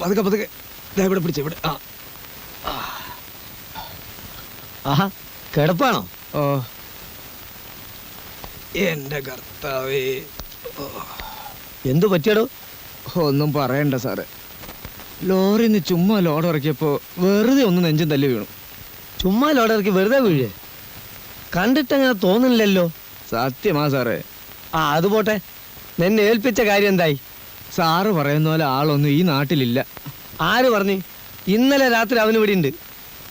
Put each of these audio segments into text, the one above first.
പതുക്കെ പതുക്കെ ഇവിടെ പിടിച്ച ഇവിടെ. ആഹാ, കിടപ്പാണോ? ഓ എന്റെ കർത്താവേ. എന്തു പറ്റിയടോ? ഒന്നും പറയണ്ട സാറേ. ലോറിന്ന് ചുമ്മാ ലോഡ് ഇറക്കിയപ്പോ വെറുതെ ഒന്ന് നെഞ്ചും തല്ലി വീണു. ചുമ്മാ ലോഡ് ഇറക്കി വെറുതെ വീഴേ? കണ്ടിട്ടങ്ങനെ തോന്നുന്നില്ലല്ലോ. സത്യമാ സാറേ. അത് പോട്ടെ, നിന്നെ ഏൽപ്പിച്ച കാര്യം എന്തായി? സാറ് പറയുന്ന പോലെ ആളൊന്നും ഈ നാട്ടിലില്ല. ആര് പറഞ്ഞു? ഇന്നലെ രാത്രി അവന് ഇവിടെ ഉണ്ട്.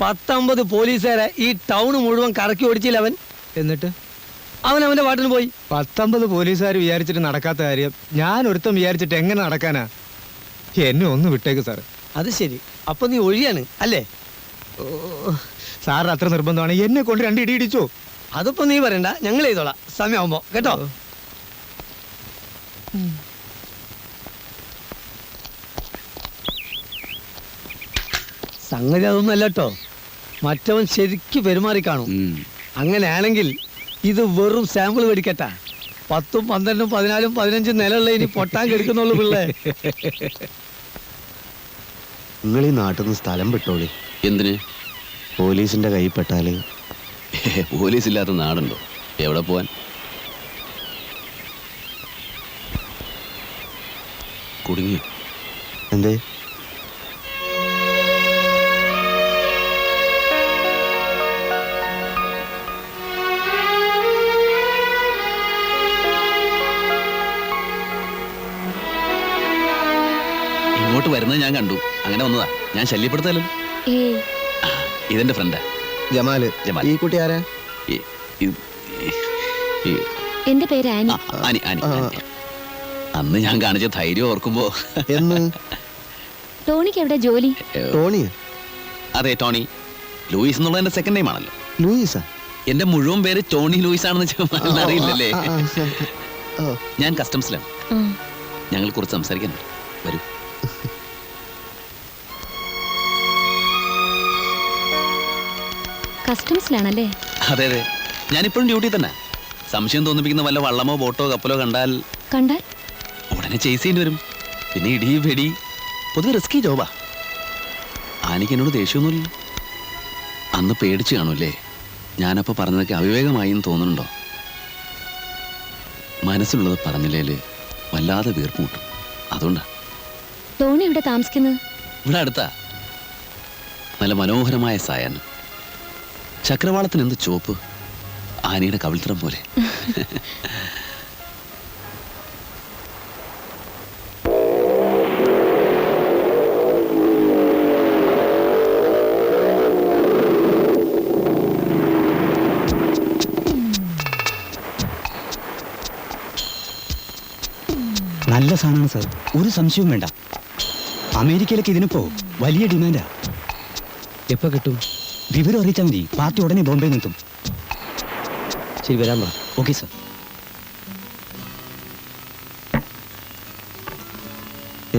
19 പോലീസുകാരെ ഈ ടൗൺ മുഴുവൻ കറക്കി ഓടിച്ചില്ല അവൻ. എന്നിട്ട് അവൻ അവന്റെ പാട്ടിന് പോയി. 19 പോലീസുകാർ വിചാരിച്ചിട്ട് നടക്കാത്ത കാര്യം ഞാൻ ഒരുത്തം വിചാരിച്ചിട്ട് എങ്ങനെ നടക്കാനാ? എന്നെ ഒന്ന് വിട്ടേക്ക് സാറ്. അത് ശരി, അപ്പൊ നീ ഒഴിയാണ് അല്ലേ? സാറിന് അത്ര നിർബന്ധമാണ് എന്നെ കൊണ്ട് 2 ഇടി ഇടിച്ചോ? അതിപ്പോ നീ പറയണ്ട, ഞങ്ങൾ ചെയ്തോളാം സമയമാകുമ്പോ, കേട്ടോ? സംഗതി അതൊന്നും അല്ല കേട്ടോ. മറ്റവൻ ശരിക്ക് പെരുമാറി കാണും. അങ്ങനെയാണെങ്കിൽ ഇത് വെറും സാമ്പിൾ മേടിക്കട്ടാ. 10, 12, 14, 15 നിലയുള്ള ഇനി പൊട്ടാൻ കെടുക്കുന്നുള്ളു പിള്ളേ. നിങ്ങൾ ഈ നാട്ടിൽ നിന്ന് സ്ഥലം വിട്ടോളി. എന്തിന്? പോലീസിന്റെ കൈപ്പെട്ടാല്. പോലീസ് ഇല്ലാത്ത നാടുണ്ടോ? എവിടെ പോവാൻ? കുടുങ്ങിയോ? എന്തേ? ഇങ്ങോട്ട് വരുന്നത് ഞാൻ കണ്ടു, അങ്ങനെ വന്നതാ. ഞാൻ ശല്യപ്പെടുത്തല്ലോ. ഇതെന്റെ ഫ്രണ്ടാ ജമാല്. ജമാൽ. ഈ കുട്ടി ആരാ? എന്റെ പേര് ആനി. ആനി. അന്ന് ഞാൻ കാണിച്ച ധൈര്യം ഓർക്കുമ്പോ. എന്ന്? ടോണിക്ക് എവിടെ ജോലി? ടോണിയാ? അതെ, ടോണി. ലൂയിസ് എന്നുള്ള എന്റെ സെക്കൻഡ് നെയിം ആണല്ലോ. ലൂയിസാ? എന്റെ മുഴുവൻ പേര് ടോണി ലൂയിസ് ആണെന്ന് അറിയില്ലല്ലേ? ഞാൻ കസ്റ്റംസിലാണ്. ഞങ്ങൾ കുറച്ച് സംസാരിക്കാൻ വരൂ. കസ്റ്റംസിലാണല്ലേ? അതെ അതെ, ഞാനിപ്പോഴും ഡ്യൂട്ടി തന്നെ. സംശയം തോന്നിപ്പിക്കുന്ന വല്ല വള്ളമോ ബോട്ടോ കപ്പലോ കണ്ടാൽ ഉടനെ ചേസ് ചെയ്യേണ്ടി വരും. പിന്നെ ഇടി വെടി, പൊതുവെ റിസ്കി ജോബാ. ആനിക്ക് എന്നോട് ദേഷ്യമൊന്നുമില്ല. അന്ന് പേടിച്ചു കാണൂല്ലേ? ഞാനപ്പോൾ പറഞ്ഞതൊക്കെ അവിവേകമായി എന്ന് തോന്നുന്നുണ്ടോ? മനസ്സിലുള്ളത് പറഞ്ഞില്ലേല് വല്ലാതെ വീർപ്പ് മുട്ടും. അതുകൊണ്ടാ. ടോണി ഇവിടെ താമസിക്കുന്നത്? ഇവിടെ അടുത്താ. നല്ല മനോഹരമായ സായാഹ്നം. ചക്രവാളത്തിന് എന്ത് ചോപ്പ്! ആനയുടെ കവിൾത്തരം പോലെ. നല്ല സാധനമാണ് സാർ, ഒരു സംശയവും വേണ്ട. അമേരിക്കയിലേക്ക് ഇതിനിപ്പോ വലിയ ഡിമാൻഡാ. എപ്പോ കിട്ടും? വിവരം അറിയിച്ചാൽ മതി. പാർട്ടി ഉടനെ ബോംബെ നിൽക്കും. ശരി, വരാൻ പറ. Okay sir.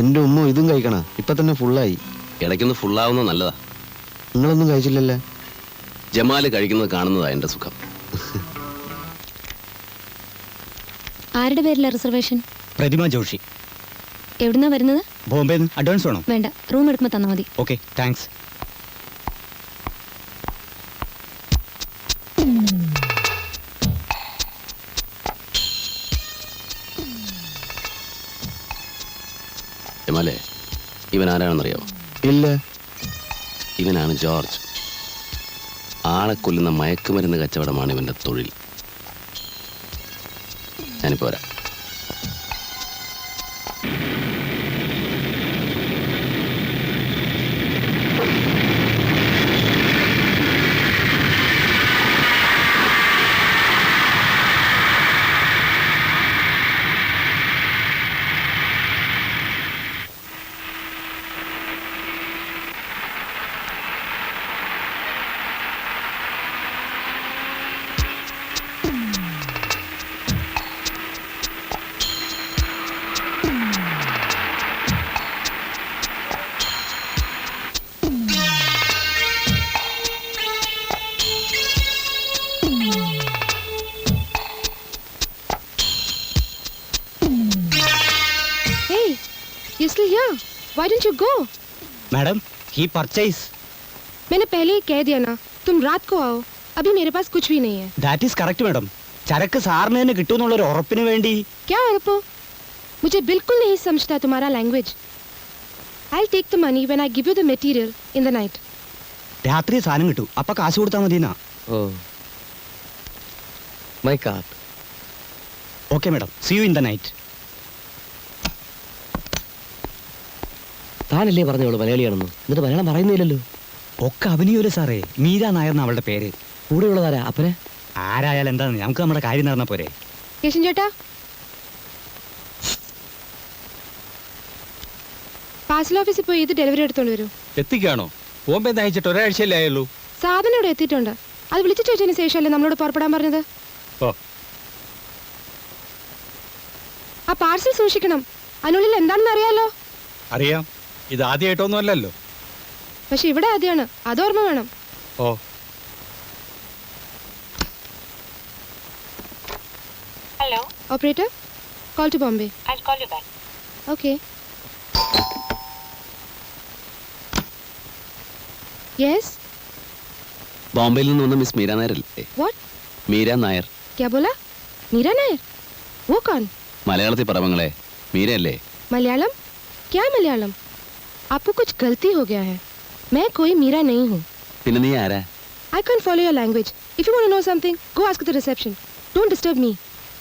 എന്റെ ഉമ്മ ഇതും കഴിക്കണ? ഇപ്പൊ തന്നെ ഫുള്ളായി. ഇടയ്ക്കൊന്ന് ഫുള്ളാവുന്നത് നല്ലതാ. നിങ്ങളൊന്നും കഴിച്ചില്ലല്ലേ? ജമാല് കഴിക്കുന്നത് കാണുന്നതാ എന്റെ സുഖം. ആരുടെ പേരില റിസർവേഷൻ? പ്രതിമ ജോഷി. എവിടുന്നാ വരുന്നത്? ബോംബെ. അഡ്വാൻസ് വേണോ? വേണ്ട, റൂം എടുക്കുമ്പോ തന്നാ മതി. Okay, thanks. ജമാലെ, ഇവൻ ആരാണെന്നറിയാവോ? ഇല്ല. ഇവനാണ് ജോർജ്. ആളെ കൊല്ലുന്ന മയക്കുമരുന്ന് കച്ചവടമാണ് ഇവന്റെ തൊഴിൽ. ഞാനിപ്പോ വരാം. Why didn't you go? Madam he purchase मैंने पहले ही कह दिया ना, तुम रात को आओ. अभी मेरे पास कुछ भी नहीं है. That is correct madam. ചരക്ക് സാറിന് തന്നെ കിട്ടുമെന്നുള്ളൊരു ഉറപ്പിന് വേണ്ടി. क्या उरपो? मुझे बिल्कुल नहीं समझता तुम्हारा language. I'll take the money when I give you the material in the night. രാത്രി സാധനം കിട്ടും, അപ്പൊ കാശ് കൊടുത്താൽ മതിയെന്നാ. Oh my card. Okay madam, see you in the night. താനല്ലേ പറഞ്ഞോളൂ മലയാളിയാണെന്ന്, എന്നിട്ട് മലയാളം പറയുന്നില്ലല്ലോ. ഒക്കെ അഭിനയൂര് സാറേ. മീര നായർ എന്നാ അവളുടെ പേര്. കൂടെയുള്ളതാരാ? അപ്പനെ? ആരായാലും എന്താന്ന് നമുക്ക് നമ്മുടെ കാര്യം നടന്ന പോരെ. കേശൻ ചേട്ടാ, പാഴ്സൽ ഓഫീസിൽ പോയി ഇത് ഡെലിവറി എടുത്തോണ്ട് വരൂ. എത്തിക്കാണോ? ബോംബെ അയച്ചിട്ട് ഒരാഴ്ചയല്ലേ ആയുള്ളൂ. സാധനം ഇവിടെ എത്തിയിട്ടുണ്ട്. അത് വിളിച്ചു ചോദിച്ചതിന് ശേഷമല്ലേ നമ്മളോട് പുറപ്പെടാൻ പറഞ്ഞത്. ഓ, ആ പാഴ്സൽ സൂക്ഷിക്കണം. അതിനുള്ളിൽ എന്താണെന്ന് അറിയാലോ. അറിയാം. ഇത് ആദ്യമായിട്ടൊന്നും അല്ലല്ലോ. പക്ഷെ ഇവിടെ ആദ്യമാണ്, അതോർമ്മ വേണം. ഓ, Hello, operator, call to Bombay. I'll call you back. Okay. Yes, ബോംബെയിൽ നിന്ന് വന്ന മിസ് മീര നായർ അല്ലേ? व्हाट? മീര നായർ. क्या बोला? मीरा नायर? वो कौन? മലയാളത്തിൽ പറവങ്ങളെ, മീരയല്ലേ? मलयालम? क्या मलयालम? आपको कुछ गलती हो गया है. मैं कोई मीरा नहीं हूँ. പിന്നെ നീ ആരാ? I can't follow your language. If you want to know something, go ask at the reception. Don't disturb me.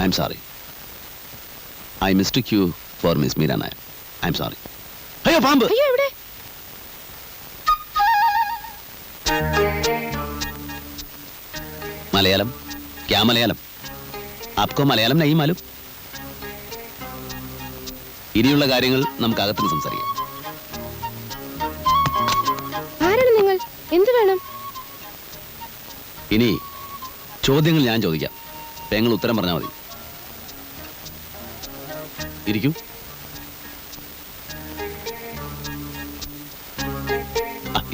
I'm sorry. I mistook you for Miss Meera Nair. I'm sorry. അയ്യോ പാമ്പ്! അയ്യോ എവിടെ? മലയാളം? ക്യാ മലയാളം? ആപ്കോ മലയാളം നഹീ മാലൂം? ഇനിയുള്ള കാര്യങ്ങൾ നമുക്ക് അകത്തിന് സംസാരിക്കാം. ആരാണ് നിങ്ങൾ? എന്ത് വേണം? ഇനി ചോദ്യങ്ങൾ ഞാൻ ചോദിക്കാം, നിങ്ങൾ ഉത്തരം പറഞ്ഞാൽ മതി. ഇരിക്കൂ.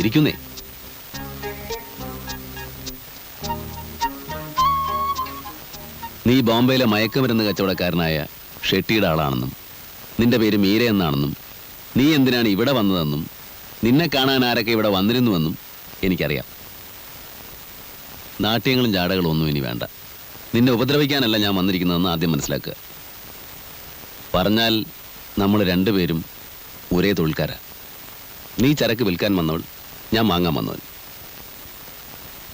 ഇരിക്കുന്നേ. നീ ബോംബെയിലെ മയക്കുമരുന്ന് കച്ചവടക്കാരനായ ഷെട്ടിയുടെ ആളാണെന്നും നിന്റെ പേര് മീര എന്നാണെന്നും നീ എന്തിനാണ് ഇവിടെ വന്നതെന്നും നിന്നെ കാണാൻ ആരൊക്കെ ഇവിടെ വന്നിരുന്നുവെന്നും എനിക്കറിയാം. നാട്യങ്ങളും ജാടകളും ഒന്നും ഇനി വേണ്ട. നിന്നെ ഉപദ്രവിക്കാനല്ല ഞാൻ വന്നിരിക്കുന്നതെന്ന് ആദ്യം മനസ്സിലാക്കുക. പറഞ്ഞാൽ നമ്മൾ രണ്ടുപേരും ഒരേ തൊഴിൽക്കാരാ. നീ ചരക്ക് വിൽക്കാൻ വന്നവൾ, ഞാൻ വാങ്ങാൻ വന്നവൻ.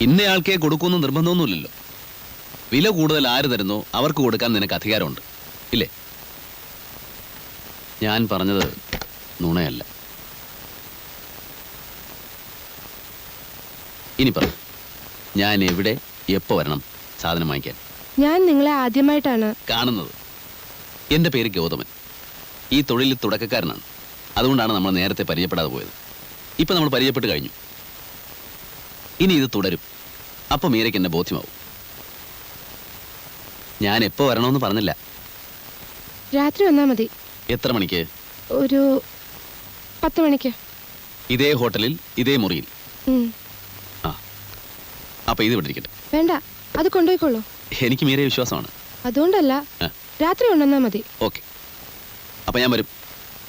ഇന്നയാൾക്കേ കൊടുക്കുമെന്ന് നിർബന്ധമൊന്നുമില്ലല്ലോ. വില കൂടുതൽ ആര് തരുന്നോ അവർക്ക് കൊടുക്കാൻ നിനക്ക് അധികാരമുണ്ട്, ഇല്ലേ? ഞാൻ പറഞ്ഞത് നുണയല്ല. ഇനി പറ, ഞാൻ എവിടെ എപ്പോ വരണം സാധനം വാങ്ങിക്കാൻ? ഞാൻ നിങ്ങളെ ആദ്യമായിട്ടാണ് കാണുന്നത്. എൻ്റെ പേര് ഗൗതമൻ. ഈ തൊഴിലിൽ തുടക്കക്കാരനാണ്. അതുകൊണ്ടാണ് നമ്മൾ നേരത്തെ പരിചയപ്പെടാതെ പോയത്. ഇപ്പം നമ്മൾ പരിചയപ്പെട്ട് കഴിഞ്ഞു. ഇനി ഇത് തുടരും. അപ്പം മീരയ്ക്ക് എന്നെ ബോധ്യമാവും. ഞാൻ എപ്പോ വരണമെന്ന് പറഞ്ഞില്ല. രാത്രി വന്നാൽ മതി. എത്ര മണിക്ക്? ഒരു 10 മണിക്ക്. ഇതേ ഹോട്ടലിൽ, ഇതേ മുറിയിൽ. ഉം. ആ, അപ്പൊ ഇത് വിട്ടിരിക്കട്ടെ. വേണ്ട, അത് കൊണ്ടുപോയിക്കോളൂ. എനിക്ക് മീരയെ വിശ്വാസമാണ്. അതുകൊണ്ടല്ല, ആ. രാത്രി കൊണ്ടുവന്നാൽ മതി. ഓക്കെ, അപ്പൊ ഞാൻ വരും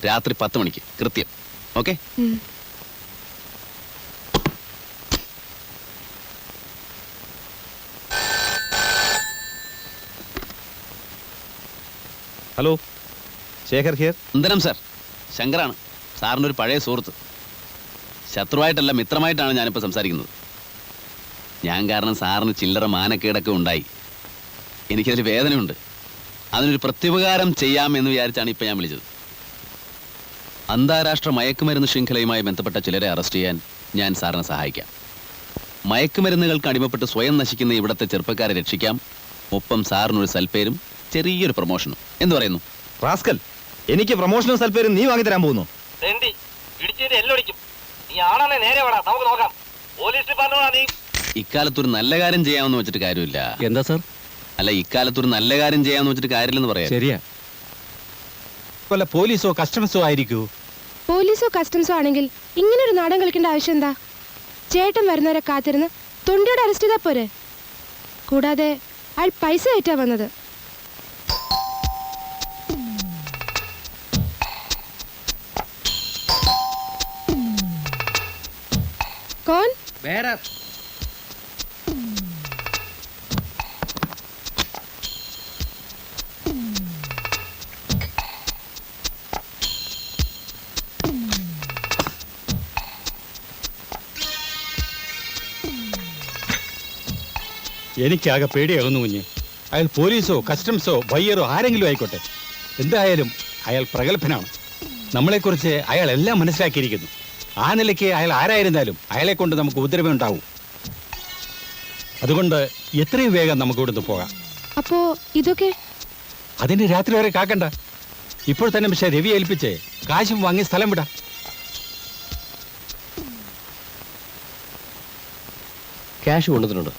രാത്രി 10 മണിക്ക് കൃത്യം. ഓക്കെ? ഉം. Hello, Shekhar here. വന്ദനം സാർ. ശങ്കറാണ്, സാറിൻ്റെ ഒരു പഴയ സുഹൃത്ത്. ശത്രുവായിട്ടല്ല, മിത്രമായിട്ടാണ് ഞാനിപ്പോൾ സംസാരിക്കുന്നത്. ഞാൻ കാരണം സാറിന് ചില്ലറ മാനക്കേടൊക്കെ ഉണ്ടായി. എനിക്കതിൽ വേദനയുണ്ട്. അതിനൊരു പ്രത്യുപകാരം ചെയ്യാമെന്ന് വിചാരിച്ചാണ് ഇപ്പം ഞാൻ വിളിച്ചത്. അന്താരാഷ്ട്ര മയക്കുമരുന്ന് ശൃംഖലയുമായി ബന്ധപ്പെട്ട ചിലരെ അറസ്റ്റ് ചെയ്യാൻ ഞാൻ സാറിനെ സഹായിക്കാം. മയക്കുമരുന്നുകൾക്ക് അടിമപ്പെട്ട് സ്വയം നശിക്കുന്ന ഇവിടുത്തെ ചെറുപ്പക്കാരെ രക്ഷിക്കാം. ഒപ്പം സാറിനൊരു സൽപ്പേരും ചെറിയൊരു പ്രൊമോഷനും. എന്ത് പറയുന്നു? റാസ്കൽ, എനിക്ക് പ്രൊമോഷണൽ സൽപ്പേരും നീ വാങ്ങിത്തരാൻ പോകുന്നു. ഇക്കാലത്തൊരു നല്ല കാര്യം ചെയ്യാമെന്ന് വെച്ചിട്ട് കാര്യമില്ല. എന്താ സാർ? അല്ല, ഇക്കാലത്തൊരു നല്ല കാര്യം ചെയ്യാമെന്ന് വെച്ചിട്ട് കാര്യമില്ലെന്ന് പറയാം. ശരിയാ. വല്ല പോലീസോ കസ്റ്റംസോ ആയിരിക്കൂ. പോലീസോ കസ്റ്റംസോ ആണെങ്കിൽ ഇങ്ങനൊരു നാടൻ കളിക്കേണ്ട ആവശ്യം എന്താ? ചേട്ടൻ വരുന്നവരെ കാത്തിരുന്ന് തൊണ്ടിയോടെ അറസ്റ്റ് ചെയ്താൽ പോരെ? കൂടാതെ അയാൾ പൈസ കയറ്റാ വന്നത്. വേറെ എനിക്കാകെ പേടിയാകുന്നു കുഞ്ഞ്. അയാൾ പോലീസോ കസ്റ്റംസോ ബയ്യറോ ആരെങ്കിലും ആയിക്കോട്ടെ, എന്തായാലും അയാൾ പ്രഗത്ഭനാണ്. നമ്മളെക്കുറിച്ച് അയാൾ എല്ലാം മനസ്സിലാക്കിയിരിക്കുന്നു. ആ നിലയ്ക്ക് അയാൾ ആരായിരുന്നാലും അയാളെ കൊണ്ട് നമുക്ക് ഉപദ്രവം ഉണ്ടാവും. അതുകൊണ്ട് എത്രയും വേഗം നമുക്ക് ഇവിടുന്ന് പോകാം. അപ്പോ ഇതൊക്കെ അതിന് രാത്രി വരെ കാക്കണ്ട. ഇപ്പോൾ തന്നെ പക്ഷേ രവി ഏൽപ്പിച്ച് കാശും വാങ്ങി സ്ഥലം വിടാം. ക്യാഷ് കൊണ്ടുവന്നിട്ടുണ്ടോ?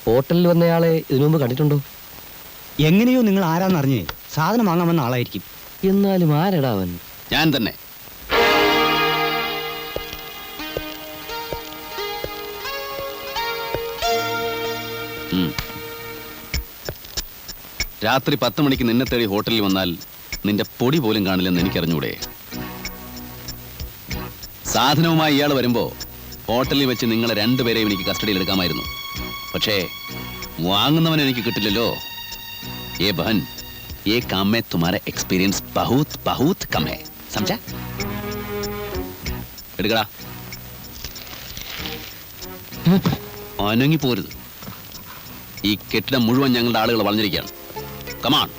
ഹോട്ടലിൽ വന്നയാളെ ഇതിനു മുമ്പ് കണ്ടിട്ടുണ്ടോ? എങ്ങനെയോ നിങ്ങൾ ആരാന്നറിഞ്ഞേ സാധനം വാങ്ങാൻ വന്ന ആളായിരിക്കും. എന്നാലും ആരെടാ അവൻ? ഞാൻ തന്നെ. രാത്രി 10 മണിക്ക് നിന്നെ തേടി ഹോട്ടലിൽ വന്നാൽ നിന്റെ പൊടി പോലും കാണില്ലെന്ന് എനിക്കറിഞ്ഞൂടെ? സാധനവുമായി ഇയാൾ വരുമ്പോ ഹോട്ടലിൽ വെച്ച് നിങ്ങളെ രണ്ടുപേരെയും എനിക്ക് കസ്റ്റഡിയിൽ എടുക്കാമായിരുന്നു. പക്ഷേ വാങ്ങുന്നവൻ എനിക്ക് കിട്ടില്ലല്ലോ. ഏ ബഹൻ, ये काम में तुम्हारा एक्सपीरियंस बहुत बहुत कम है, समझा? എടുക്കടാ. അനങ്ങി പോരുത്. ഈ കെട്ടിടം മുഴുവൻ ഞങ്ങളുടെ ആളുകൾ വളഞ്ഞിരിക്കുകയാണ്. കമാൺ.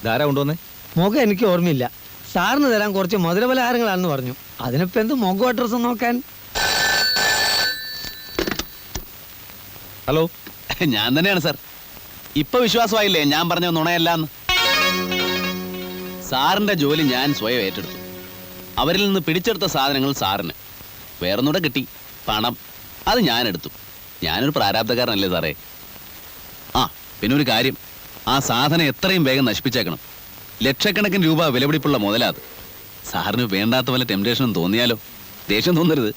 ധാരാ കൊണ്ടുവന്നേ. മുഖം എനിക്ക് ഓർമ്മയില്ല. സാറിന് തരാൻ കുറച്ച് മധുരപലഹാരങ്ങളാണെന്ന് പറഞ്ഞു. അതിനിപ്പോ എന്ത് മുഖം അഡ്രസ് നോക്കാൻ? ഹലോ, ഞാൻ തന്നെയാണ് സാർ. ഇപ്പൊ വിശ്വാസമായില്ലേ ഞാൻ പറഞ്ഞ നുണയല്ലാന്ന്? സാറിന്റെ ജോലി ഞാൻ സ്വയം ഏറ്റെടുത്തു. അവരിൽ നിന്ന് പിടിച്ചെടുത്ത സാധനങ്ങൾ സാറിന്, വേറൊന്നുകൂടെ കിട്ടി, പണം. അത് ഞാൻ എടുത്തു. ഞാനൊരു പ്രാരാബ്ധക്കാരനല്ലേ സാറേ. ആ പിന്നെ ഒരു കാര്യം, ആ സാധനം എത്രയും വേഗം നശിപ്പിച്ചേക്കണം. ലക്ഷക്കണക്കിന് രൂപ വിലപിടിപ്പുള്ള മുതലാത്. സാറിന് വേണ്ടാത്ത വല്ല ടെംപ്ടേഷനും തോന്നിയാലോ? ദേഷ്യം തോന്നരുത്,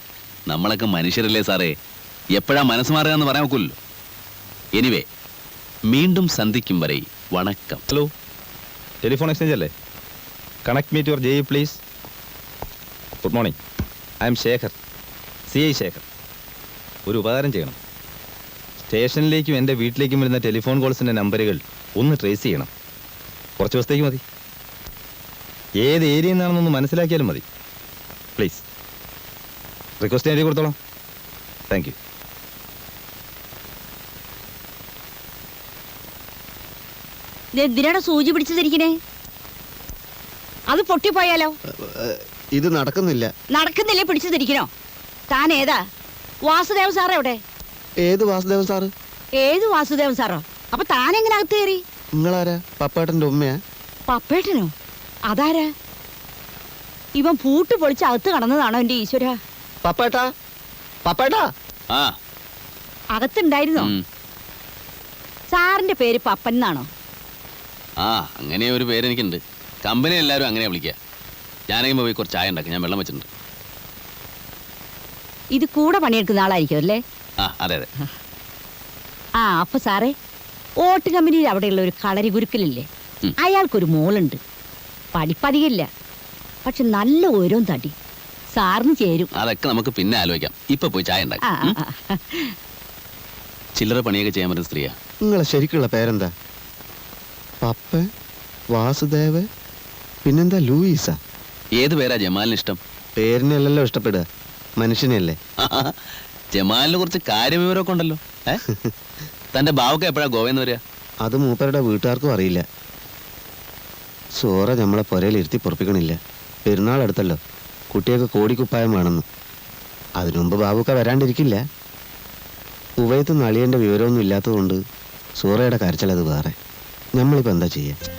നമ്മളൊക്കെ മനുഷ്യരല്ലേ സാറേ. എപ്പോഴാ മനസ്സ് മാറുക എന്ന് പറയാൻ ഒക്കില്ലല്ലോ. എനിവേ, വീണ്ടും സന്ധിക്കും വരെ വണക്കം. ഹലോ, ടെലിഫോൺ എക്സ്ചേഞ്ച് അല്ലേ? Connect me to your JE please. Good morning, I am Shekhar, CI Shekhar. ഒരു ഉപകാരം ചെയ്യണം. സ്റ്റേഷനിലേക്കും എൻ്റെ വീട്ടിലേക്കും വരുന്ന ടെലിഫോൺ കോൾസിൻ്റെ നമ്പറുകൾ ഒന്ന് ട്രേസ് ചെയ്യണം. കുറച്ച് ദിവസത്തേക്ക് മതി. ഏത് ഏരിയയിൽ നിന്നാണെന്നൊന്ന് മനസ്സിലാക്കിയാലും മതി. പ്ലീസ്, റിക്വസ്റ്റ് എഴുതി കൊടുത്തോളാം. Thank you. എന്തിനാണ് സൂചി പിടിച്ചിരിക്കണേ? അത് പൊട്ടിപ്പോയാലോ? ഇത് നടക്കുന്നില്ല. നടക്കുന്നില്ലേ പിടിച്ചു തിരിക്കണോ? താൻ ഏതാ? വാസുദേവൻ സാറ് എവിടെ? ഏത് വാസുദേവൻ സാറ്? ഏത് വാസുദേവൻ സാറോ? അപ്പൊ താൻ എങ്ങനെ അകത്ത് കയറി? നിങ്ങളാരാ? പപ്പേട്ടന്റെ ഉമ്മയാ? പപ്പേട്ടനോ? അതാരാ? ഇവൻ പൂട്ട് പൊളിച്ച് അകത്ത് കടന്നതാണോ എന്റെ ഈശ്വര? പപ്പേട്ടാ, പപ്പേട്ടാ. ആ അകത്തുണ്ടായിരുന്നോ? സാറിന്റെ പേര് പപ്പൻ എന്നാണോ? ആ അങ്ങനെ ഒരു പേരെനിക്കുണ്ട്. കമ്പനി എല്ലാവരും അങ്ങനെയാ വിളിക്കുക. ഞാനെങ്കിലും പോയി കുറച്ച് ചായ ഉണ്ടാക്കി, ഞാൻ വെള്ളം വെച്ചിട്ടുണ്ട്. ഇത് കൂടെ പണിയെടുക്കുന്ന ആളായിരിക്കും അല്ലേ? ആ അതെ അതെ. ആ അപ്പൊ സാറേ, ഓട്ട് കമ്പനിയിൽ അവിടെയുള്ള ഒരു കളരി ഗുരുക്കലില്ലേ, അയാൾക്കൊരു മോളുണ്ട്. പഠിപ്പധികമില്ല, പക്ഷെ നല്ല ഓരോ തടി. സാറിന് ചേരും. അതൊക്കെ നമുക്ക് പിന്നെ ആലോചിക്കാം. ഇപ്പൊ പോയി ചായ ഉണ്ടാക്കി. ചില്ലറ പണിയൊക്കെ ചെയ്യാൻ പറ്റുന്ന സ്ത്രീയാ. നിങ്ങളെ ശരിക്കുള്ള പേരെന്താ? പപ്പ, വാസുദേവ്, പിന്നെന്താ ലൂയിസാ? ഏത് പേരാ ജമാലിന് ഇഷ്ടം? പേരിനല്ലല്ലോ ഇഷ്ടപ്പെടുക, മനുഷ്യനെയല്ലേ. ജമാലിനെ കുറിച്ച് കാര്യവിവരമൊക്കെ ഉണ്ടല്ലോ. തന്റെ ബാവൊക്കെ എപ്പോഴാ ഗോവയെന്ന് വരിക? അത് മൂപ്പരുടെ വീട്ടുകാർക്കും അറിയില്ല. സോറ നമ്മളെ പുരയിൽ ഇരുത്തി പൊറപ്പിക്കണില്ല. പെരുന്നാൾ അടുത്തല്ലോ, കുട്ടിയൊക്കെ കോടിക്കുപ്പായം വേണമെന്ന്. അതിനു മുമ്പ് ബാബുക്ക വരാണ്ടിരിക്കില്ല. ഉവയത്ത് നളിയൻ്റെ വിവരമൊന്നും ഇല്ലാത്തതുകൊണ്ട് സൂറയുടെ കരച്ചിലത് വേറെ. നമ്മളിപ്പോൾ എന്താ ചെയ്യുക?